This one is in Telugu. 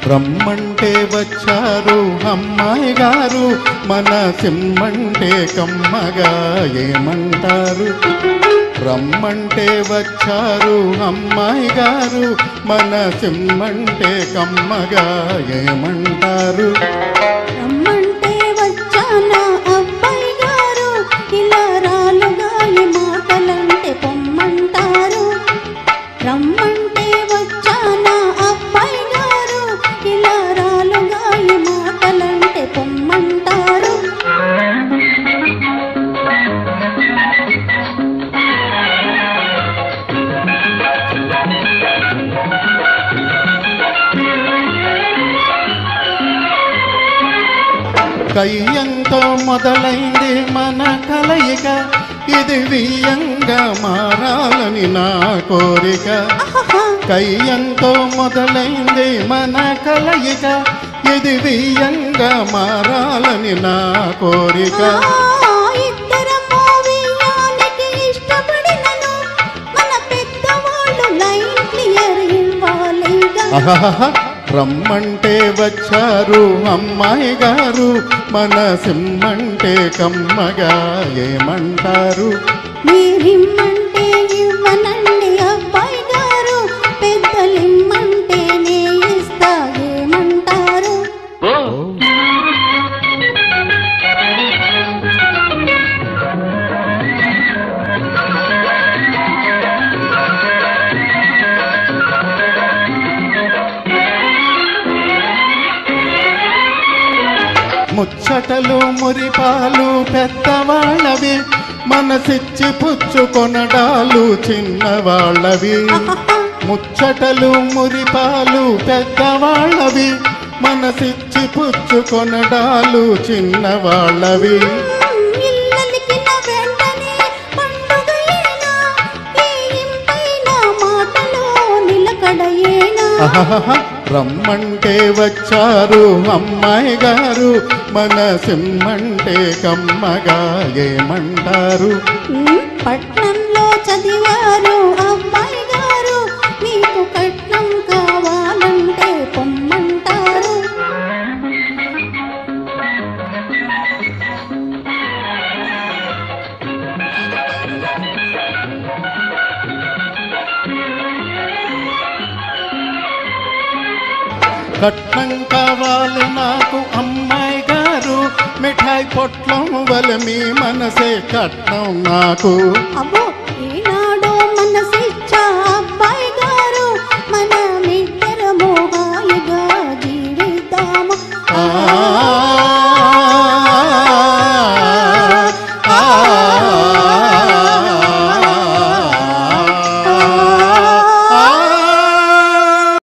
రమ్మంటే వచ్చారు అమ్మాయి గారు మన సిమ్మంటే కమ్మగా ఏమంటారు రమ్మంటే వచ్చారు అమ్మాయి గారు మన సిమ్మంటే కమ్మగా ఏమంటారు రమ్మంటే వచ్చానా అబ్బాయి గారు ఇలా రాలుగా ఈ మాటలంటే పొమ్మంటారు రమ్మంటే వచ్చానా అబ్బాయి గారు ఇలా రాలుగా ఈ మాటలంటే పొమ్మంటారు కయ్యంతో మొదలైంది మన కలయిక ఇది వియ్యంగా మారాలని నా కోరిక కయ్యంతో మొదలైంది మన కలయిక ఇది వియ్యంగా మారాలని నా కోరిక ఇద్దరము వియ్యానికి ఇష్టపడినను మన పెద్దవాళ్ళు లైన్ క్లియర్ ఇవ్వాలిగా రమ్మంటే వచ్చారు అమ్మాయి గారు మన సిమ్మంటే కమ్మగా ఏమంటారు మీరిమ్మంటే ఇవ్వనండి అబ్బాయి గారు పెద్దలిమ్మంటే నే ఇస్తా ఏమంటారు ముచ్చటలు మురిపాలు పెద్దవాళ్ళవి మనసిచ్చి పుచ్చుకొనడాలు చిన్నవాళ్ళవి ముచ్చటలు మురిపాలు పెద్దవాళ్ళవి మనసిచ్చి పుచ్చుకొనడాలు చిన్నవాళ్ళవి ఇల్లలికిన వెంటనే పండుగయేనా ఈ ఇంపైన మాటలో నిలకడయేనా రమ్మంటే వచ్చారు అమ్మాయి గారు మన సిమ్మంటే కమ్మగా ఏమంటారు పట్నంలో చదివారు అబ్బాయి గారు మీకు కట్నం కావాలంటే పొమ్మంటారు కట్నం కావాలి నాకు అమ్మాయి గారు మిఠాయి పొట్లం వల్ల మీ మనసే కట్నం నాకు అబ్బో